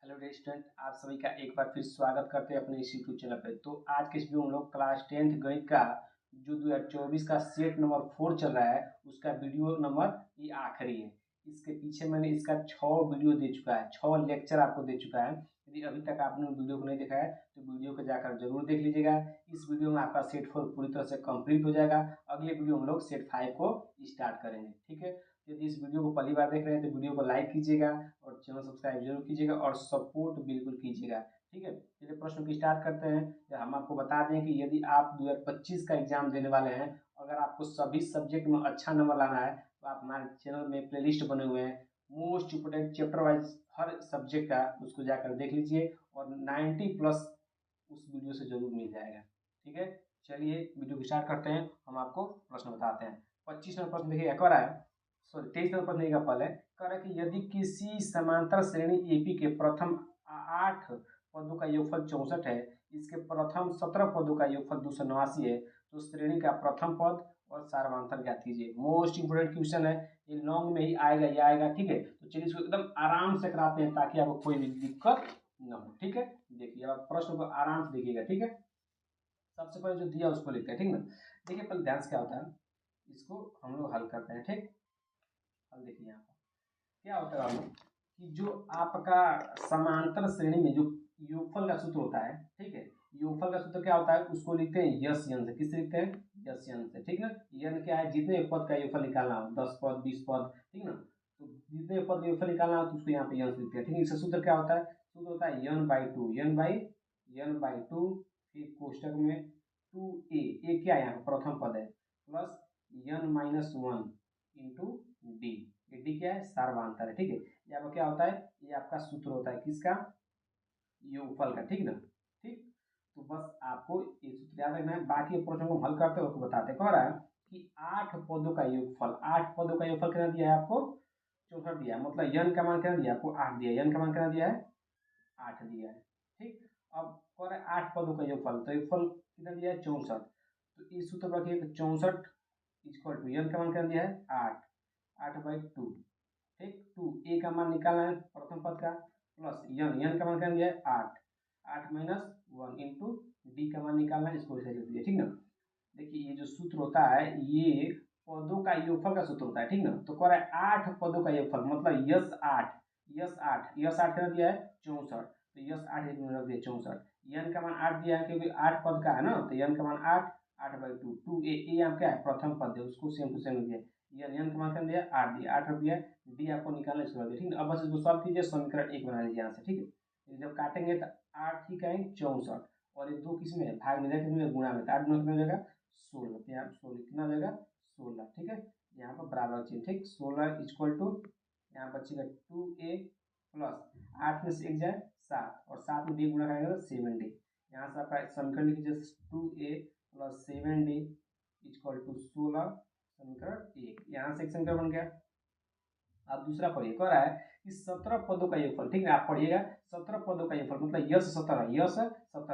Hello dear student, आप सभी का एक बार फिर स्वागत करते हैं अपने इस यूट्यूब चैनल पे। तो आज के इस वीडियो में हम लोग क्लास 10th गणित का जो 2024 का सेट नंबर 4 चल रहा है उसका वीडियो नंबर ये आखिरी है। इसके पीछे मैंने इसका 6 वीडियो दे चुका है, 6 लेक्चर आपको दे चुका है। यदि अभी तक आपने वीडियो को नहीं देखा है तो वीडियो को जाकर जरूर देख लीजिएगा। इस वीडियो में आपका सेट 4 पूरी तरह से कंप्लीट हो जाएगा। अगले वीडियो में हम लोग सेट 5 को स्टार्ट करेंगे, ठीक है। यदि इस वीडियो को पहली बार देख रहे हैं तो वीडियो को लाइक कीजिएगा और चैनल सब्सक्राइब जरूर कीजिएगा और सपोर्ट बिल्कुल कीजिएगा, ठीक है। चलिए प्रश्न को स्टार्ट करते हैं। हम आपको बता दें कि यदि आप 2025 का एग्जाम देने वाले हैं, अगर आपको सभी सब्जेक्ट में अच्छा नंबर लाना है तो आप हमारे चैनल में प्लेलिस्ट बने हुए हैं, मोस्ट इंपोर्टेंट चैप्टर वाइज हर सब्जेक्ट का, उसको जाकर देख लीजिए और 90+ उस वीडियो से जरूर मिल जाएगा, ठीक है। चलिए वीडियो को स्टार्ट करते हैं। हम आपको प्रश्न बताते हैं। 25 नंबर प्रश्न देखिए, एक बार आया, सॉरी 23 नंबर प्रश्न का पहले कह रहा है कि यदि किसी समांतर श्रेणी एपी के प्रथम 8 पदों का योगफल 64 है, इसके प्रथम 17 पदों का योगफल 289 है, तो श्रेणी का प्रथम पद और सार्वमांतर ज्ञात कीजिए। मोस्ट इंपोर्टेंट क्वेश्चन है, ये लॉन्ग में ही आएगा, ये आएगा, ठीक है। तो चलिए इसको एकदम आराम से कराते हैं ताकि आपको कोई भी दिक्कत न हो, ठीक है। देखिए आप प्रश्न को आराम से देखिएगा, ठीक है। सबसे पहले जो दिया उसको लिखते हैं, ठीक ना। देखिए पहले ध्यान से क्या होता है, इसको हम लोग हल करते हैं, ठीक। अब देखिए यहाँ पर क्या होता है कि जो आपका समांतर श्रेणी में जो योगफल का सूत्र होता है, ठीक है। योगफल का सूत्र क्या होता है, उसको लिखते हैं यस यन से। किससे लिखते हैं? यस यन से, ठीक ना। यन क्या है, जितने पद का योगफल निकालना हो, 10 पद 20 पद, ठीक ना। तो जितने पद का योगफल निकालना हो तो उसको यहाँ पे यन से लिखते हैं, ठीक है। इसका सूत्र क्या होता है? सूत्र होता है यन/2, यन/2, फिर कोष्टक में 2a, क्या है यहाँ पर प्रथम पद है, प्लस n-1 इंटू डी। ये डी क्या है? सार्वमांतर है, ठीक है। ये आपका क्या होता है? ये आपका सूत्र होता है किसका? योगफल का, ठीक ना। ठीक, तो बस आपको ये सूत्र याद रखना है। बाकी प्रश्नों को हल करते हुए बताते। कह रहा है कि 8 पदों का योगफल, 8 पदों का योगफल कितना दिया है आपको? 64 दिया है। मतलब यन का मान कितना दिया आपको? 8 दिया है। यन का मान कितना दिया है? 8 दिया है, ठीक। अब कह रहा है 8 पदों का योगफल, तो योगफल कितना दिया है? 64। तो इस सूत्र पर रखिए 64 इक्वल टू यन का मान कितना दिया है? 8, 8/2, ठीक। 2 ए का मान निकालना है प्रथम पद का, प्लस यन का मान कितना दिया है? 8, 8-1 इंटू डी का मान निकालना है, इसको ऐसे लिख दिया, ठीक ना। देखिए ये जो सूत्र होता है ये पदों का योगफल का सूत्र होता है, ठीक ना। तो कह रहा है 8 पदों का योगफल, मतलब यस 8 कितना दिया है? 64। तो यस 8 एक में रख दिया 64। यन का मान 8 दिया है क्योंकि 8 पद का है ना, तो यन का मान 8, 8/2, 2a, ए आप क्या है? प्रथम पद है, उसको सेम टू सेम दिया। यन का मान कितना दिया? 8 दिया, 8 रख दिया। डी आपको निकालना, इसको रख दिया, ठीक है। अब बस इसको सॉल्व कीजिए, समीकरण 1 बना लीजिए यहाँ से, ठीक है। जब काटेंगे तो 8 ही का 64 और ये 2 किस में है? भाग में, किस में? गुणा में। 8 गुणा कितना हो जाएगा? 16। तो यहाँ 16 कितना हो जाएगा? 16, ठीक है। यहाँ पर बराबर चिन्ह, ठीक। 16 इक्वल टू यहाँ बचेगा 2a प्लस 8 में से 1 जाए 7 और 7 में डी गुणा करेंगे तो 7d। यहाँ से आपका समीकरण लिख लीजिए 2a plus 7d equal to 16, समीकरण 1। यहाँ से एक समीकरण बन गया। अब दूसरा पढ़िए, कह रहा है कि 17 पदों का योगफल, ठीक है। आप पढ़िएगा 17 पदों का योगफल मतलब यस 17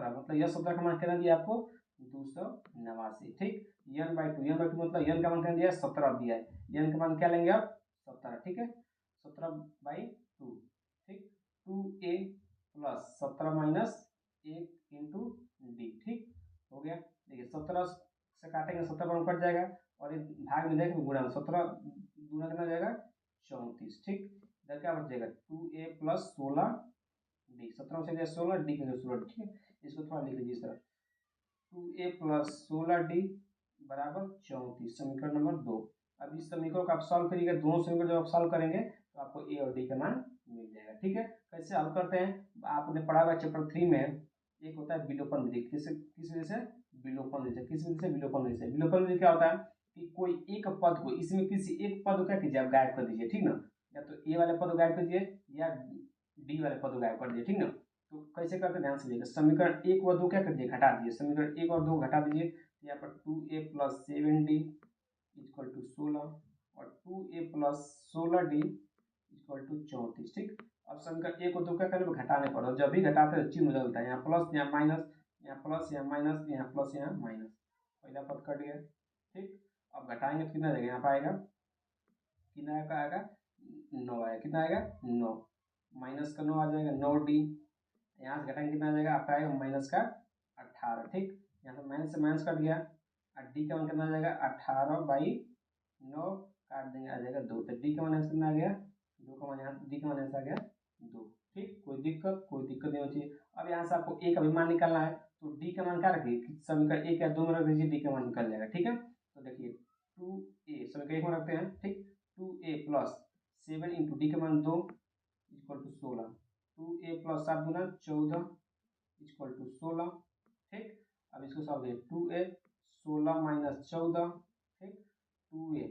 मतलब यस 17 का मान कितना दिया आपको? 289, ठीक। यन/2 मतलब यन का मान कितना दिया है? 17 दिया है। यन का मान क्या लेंगे आप? 17, ठीक है। 17/2, ठीक। 2a प्लस 17-1 इंटू डी, ठीक हो गया। देखिए 17 से काटेंगे 17 पर कट जाएगा और ये भाग में देखेंगे गुणा में, 17 गुना कितना जाएगा? 34, ठीक। इधर क्या बचेगा? 2a प्लस 16d, 17 से 16 डी के 16, ठीक है। इसको थोड़ा लिख लीजिए इस तरह, 2a प्लस 16d बराबर 34, समीकरण नंबर 2। अब इस समीकरण को आप सॉल्व करिएगा, दोनों समीकरण जब आप सॉल्व करेंगे तो आपको a और d का मान मिल जाएगा, ठीक है। कैसे हल करते हैं? आपने पढ़ा हुआ चैप्टर 3 में एक होता है विलोपन विधि। किस वजह से? विलोपन विधि से। किस वजह से? विलोपन विधि से। विलोपन विधि क्या होता है कि कोई एक पद को, इसमें किसी एक पद को क्या कीजिए आप? गायब कर दीजिए, ठीक ना। या तो ए वाले पद को गायब कर दीजिए या डी वाले पद को गायब कर दीजिए, ठीक ना। तो कैसे करते हैं ध्यान से देखिए। समीकरण 1 व 2 क्या कर दीजिए? घटा दीजिए। समीकरण 1 और 2 घटा दीजिए। यहाँ पर 2a plus 7d equal to 16 और 2a plus 16d equal to 34, ठीक। अब समीकरण 1 और 2 क्या करें? घटाने पड़ो। जब भी घटाते हैं चिन्ह बदलता है, यहाँ प्लस यहाँ माइनस, यहाँ प्लस यहाँ माइनस, यहाँ प्लस यहाँ माइनस, पहला पद कट गया, ठीक। अब घटाएंगे तो कितना जाएगा? यहाँ पर आएगा कितना का आएगा? 9 आएगा। कितना आएगा? 9। माइनस का 9 आ जाएगा 9D। यहाँ से घटाएंगे कितना आ जाएगा, आपका आएगा माइनस का 18। ठीक, यहाँ से माइनस कट गया और डी का मान कितना आ जाएगा 18/9 काट देंगे आ जाएगा 2। तो डी का मान यहाँ से कितना आ गया 2 का मान, यहाँ डी का मान यहाँ से आ गया 2। ठीक, कोई दिक्कत नहीं होती है। अब यहाँ से आपको ए का भी मान निकालना है, तो डी का मान क्या रखिए, समीकरण 1 या 2 में रख दीजिए, डी का मान निकल जाएगा। ठीक है, तो देखिए 2a समीकरण 1 में रखते हैं। ठीक, 2a प्लस 7 इंटू डी का मान 2 इक्वल टू 16। 2a प्लस 7 गुना 14 इक्वल टू 16। ठीक, अब इसको सॉल्व करिए, 2a 16 माइनस 14। ठीक, 2a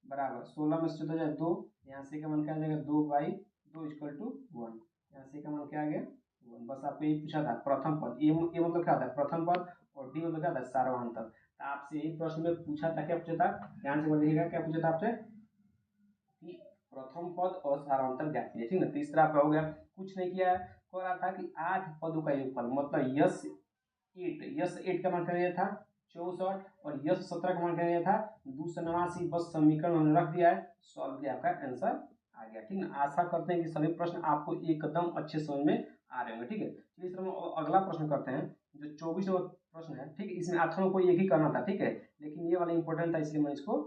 बराबर 16 में से 14 जाए 2, यहाँ से का मान क्या आ जाएगा 2/2 इक्वल टू 1। यहाँ से का मान क्या आ गया 1। बस आपको ये पूछा था प्रथम पद, ये मतलब क्या होता है प्रथम पद, और डी मतलब क्या होता है सार्वधातुक। तो आपसे यही प्रश्न में पूछा था, क्या पूछा था, ध्यान से बोलिएगा, क्या पूछा था आपसे कि प्रथम पद और सार्वधातुक ज्ञात कीजिए। ठीक ना, तीसरा आपका हो गया, कुछ नहीं किया है, कह रहा था कि 8 पदों का योगफल, मतलब यस 8 का मान क्या था 64 और यस 17 का मान क्या था 289। बस समीकरण हमने रख दिया है, सॉल्व किया, आपका आंसर आ गया। ठीक ना, आशा करते हैं कि सभी प्रश्न आपको एकदम अच्छे समझ में आ रहे होंगे। ठीक है, चलिए सर हम अगला प्रश्न करते हैं, जो 24 नंबर प्रश्न है। ठीक है, इसमें आठों को एक ही करना था। ठीक है, लेकिन ये वाला इंपॉर्टेंट था इसलिए मैं इसको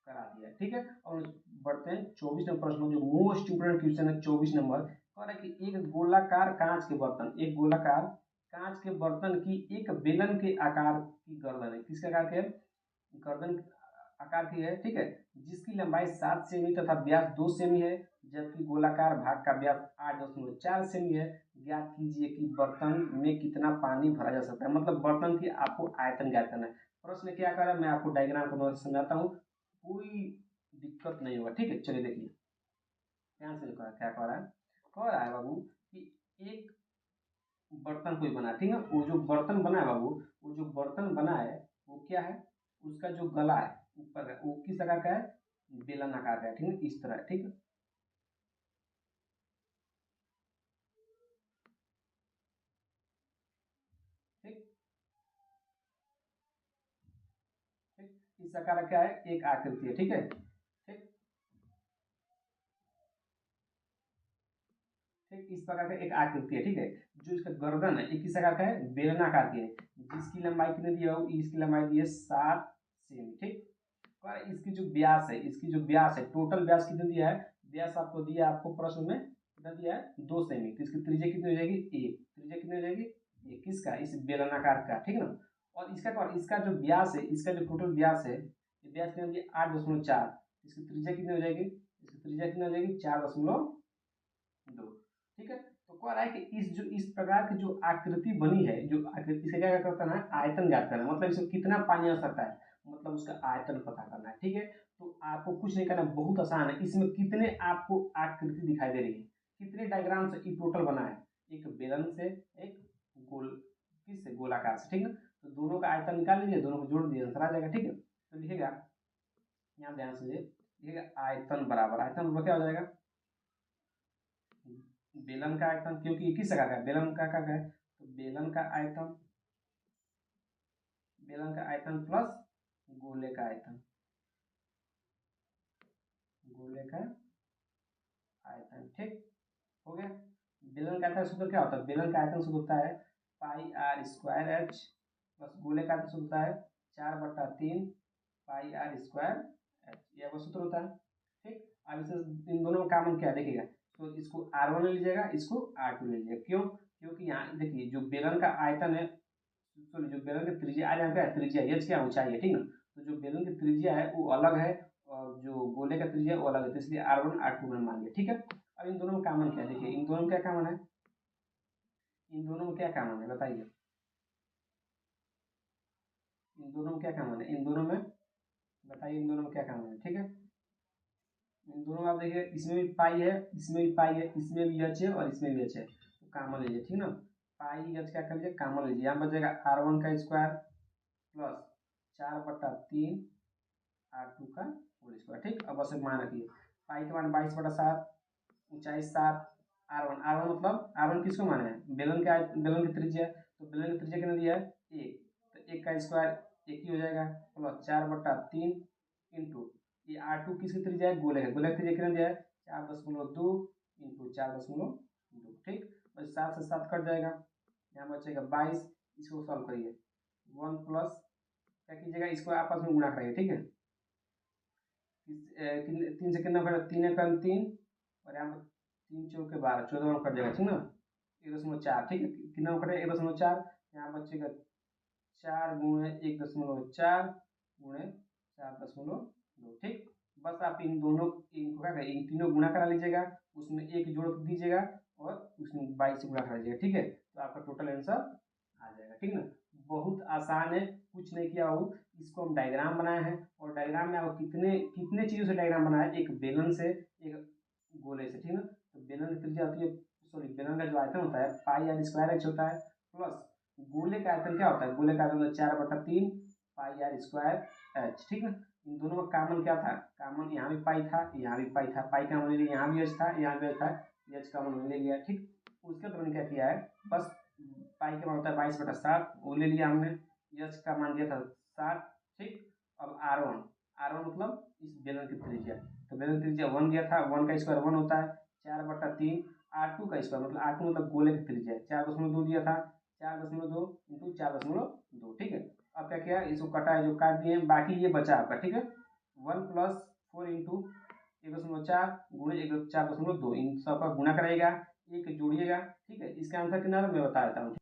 करा दिया। ठीक है, और बढ़ते हैं 24 नंबर प्रश्न, जो मोस्ट इंपोर्टेंट क्वेश्चन है 24 नंबर। कह रहा है कि एक गोलाकार कांच के बर्तन, एक गोलाकार कांच के बर्तन की एक बेलन के आकार की गर्दन है, किसके आकार के है, गर्दन आकार की है। ठीक है, जिसकी लंबाई 7 सेमी तथा व्यास 2 सेमी है, जबकि गोलाकार भाग का व्यास 8.4 सेमी है। ज्ञात कीजिए कि बर्तन में कितना पानी भरा जा सकता है, मतलब बर्तन की आपको आयतन ज्ञात करना है। प्रश्न क्या कर रहा है, मैं आपको डायग्राम को समझाता हूँ, कोई दिक्कत नहीं होगा। ठीक है, चलिए देखिए ध्यान से, क्या कह रहा है बाबू कि एक बर्तन कोई बना, ठीक है, वो जो बर्तन बना है बाबू, वो जो बर्तन बना है वो क्या है, उसका जो गला है ऊपर का वो किस आकार का है, बेलन आकार का है। ठीक है, इस तरह। ठीक है, ठीक ठीक, इस आकार का क्या है, एक आकृति है। ठीक है, ठीक ठीक, इस प्रकार का एक आकृति है। ठीक है, जो इसका गर्दन है एक किस आकार का है, बेलनाकार की है, जिसकी लंबाई कितनी दी है, इसकी लंबाई दी है 7 सेमी। ठीक, और इसकी जो व्यास है, इसकी जो व्यास है, टोटल व्यास कितनी दिया है, व्यास आपको दिया है, आपको प्रश्न में कितना दिया है 2 सेमी। तो इसकी त्रिज्या कितनी हो जाएगी, एक त्रिज्या कितनी हो जाएगी, एक किसका, इस बेलनाकार का। ठीक है ना, और इसका जो व्यास है, इसका जो टोटल व्यास है, ये व्यास कितना दिया 8.4, इसकी त्रिज्या कितनी हो जाएगी, इसकी त्रिज्या कितनी हो जाएगी 4.2। ठीक है, तो कह रहा है कि इस प्रकार की जो आकृति बनी है, जो आकृति, इसे क्या करता है, आयतन ज्ञात करना है, मतलब इसमें कितना पानी आ सकता है, मतलब उसका आयतन पता करना है। ठीक है, तो आपको कुछ नहीं करना, बहुत आसान है। इसमें कितने आपको आकृति दिखाई दे रही है, कितने डायग्राम से ये टोटल बना है, एक बेलन से, एक गोल, किससे, गोलाकार से। ठीक है, तो दोनों का आयतन निकाल लीजिए, दोनों को जोड़ दीजिए, आंसर आ जाएगा। ठीक है, तो लिखेगा, यहाँ ध्यान से लिखेगा, आयतन बराबर, आयतन बराबर क्या हो जाएगा, बेलन का आयतन, क्योंकि ये किस आकार का है, बेलन का आकार का है, तो बेलन का आयतन प्लस गोले का आयतन, गोले का आयतन। ठीक, हो गया। बेलन का आयतन सूत्र क्या होता है, बेलन का आयतन सूत्र होता है πr² h प्लस गोले का आयतन सूत्र होता है 4/3 πr²h, ये आपका सूत्र होता है। ठीक, अब इसे इन दोनों का कॉमन क्या देखिएगा, तो इसको R1 ले लीजिएगा, इसको R2 ले लीजिएगा। क्यों, क्योंकि यहाँ देखिए जो बेलन का आयतन है, सॉरी जो बेलन की त्रिज्या, आज यहाँ क्या है त्रिज्या, एच क्या ऊंचाई है। ठीक ना, तो जो बेलन की त्रिज्या है वो अलग है, और जो गोले का त्रिज्या है वो अलग है, तो इसलिए R1 R2 में मान लिया। ठीक है, अब इन दोनों में कॉमन क्या है, देखिए इन दोनों में क्या कॉमन है, इन दोनों में क्या कॉमन है बताइए, इन दोनों में क्या कॉमन है, इन दोनों में बताइए, इन दोनों में क्या कॉमन है। ठीक है, इन दोनों में आप देखिए, इसमें भी पाई है, इसमें भी पाई है, इसमें भी एच है और इसमें भी एच है, तो कॉमन लीजिए। ठीक ना, पाई एच क्या कर लीजिए, कॉमन लीजिए, यहाँ बचेगा R1 का स्क्वायर प्लस 4/3 R2 का होल स्क्वायर। ठीक, अब बस मान रखिए, पाई के मान 22/7, ऊंचाई 7, R1 मतलब R1 किसको माने हैं, बेलन की त्रिज्या, तो बेलन की त्रिज्या कितना दिया है, एक, तो एक का स्क्वायर एक ही हो जाएगा, प्लस 4/3 इंटू ये R2 किसकी त्रिज्या है, गोले का, गोले की त्रिज्या कितना दिया है 4.2 इंटू 4.2। ठीक, बस 7 से 7 कट जाएगा, यहाँ बचेगा 22। इसको सॉल्व करिए, 1 प्लस क्या कीजिएगा, इसको आपस में गुणा कराइए, ठीक है। 3 से कितना कटा, 3 एकम 3 और यहाँ पर 3 चौके 12, 14 में कट जाएगा, ठीक ना। 1.4, ठीक है, कितना में कटेगा 1.4, यहाँ बचेगा 4 गुणे 1.4 गुणे 4.2, ठीक। बस आप इन दोनों इनको क्या करें, इन तीनों गुणा करा लीजिएगा, उसमें एक जोड़ दीजिएगा और उसमें 22 से गुणा करा लीजिएगा, ठीक है। तो आपका टोटल आंसर आ जाएगा, ठीक ना। बहुत आसान है, कुछ नहीं किया हो। इसको हम डायग्राम बनाए हैं और डायग्राम में आपको कितने कितने चीज़ों से डायग्राम बनाया है, एक बेलन से, एक गोले से, ठीक ना। तो बेलन की त्रिज्या होती है, सॉरी बेलन का जो आयतन होता है पाई आर स्क्वायर एच होता है, प्लस गोले का आयतन क्या होता है, गोले का आयतन होता है 4/3 पाई आर स्क्वायर एच, ठीक है। इन दोनों का कामन क्या था, कामन यहाँ भी पाई था, यहाँ भी पाई था, पाई कामन ले लिया, यहाँ भी एच था, यहाँ भी एच था, एच कामन ले लिया, ठीक। उसके बाद मैंने क्या किया है, बस पाई का मान होता है 22/7, वो ले लिया हमने, एच का मान दिया था 7, ठीक। अब R1 मतलब इस बेलन की त्रिज्या, तो बेलन की त्रिज्या 1 दिया था, 1 का स्क्वायर 1 होता है, 4/3 R2 का स्क्वायर मतलब R2 मतलब गोले की त्रिज्या 4.2 दिया था, 4.2 इंटू 4.2, ठीक है। अब क्या किया, इसको कटा है जो काट दिए, बाकी ये बचा आपका, ठीक है। 1 + 4 इंटू 1.4 गुणे 4.2, इन सब का गुणा कराइएगा, एक जोड़िएगा, ठीक है। इसका आंसर कितना है मैं बता देता हूँ,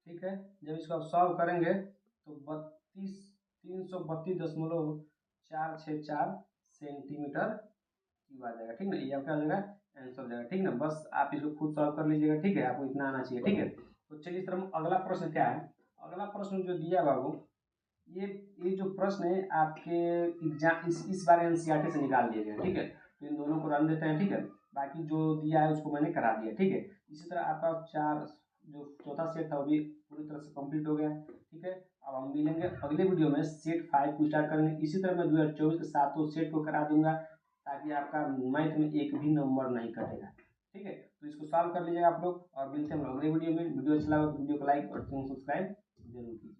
ठीक है। जब इसको आप सॉल्व करेंगे तो 332.464 सेंटीमीटर क्यूब आ जाएगा, ठीक ना। ये आपका आ जाएगा आंसर हो जाएगा, ठीक ना। बस आप इसको खुद सॉल्व कर लीजिएगा, ठीक है, आपको इतना आना चाहिए, ठीक है। तो चलिए इस तरह अगला प्रश्न क्या है, अगला प्रश्न जो दिया बाबू, ये जो प्रश्न है आपके एग्जाम इस बार एनसीईआरटी से निकाल दिए गए, ठीक है। तो इन दोनों को रन देते हैं, ठीक है। बाकी जो दिया है उसको मैंने करा दिया, ठीक है। इसी तरह आपका 4 जो चौथा सेट था वो भी पूरी तरह से कंप्लीट हो गया, ठीक है। अब हम मिलेंगे अगले वीडियो में, सेट 5 को स्टार्ट करेंगे। इसी तरह मैं 2024 के सातों सेट को करा दूंगा, ताकि आपका मैथ में एक भी नंबर नहीं कटेगा, ठीक है। तो इसको सॉल्व कर लीजिएगा आप लोग, और मिलते हैं हम अगले वीडियो में। वीडियो अच्छा लगा तो वीडियो को लाइक और सब्सक्राइब जरूर कीजिए।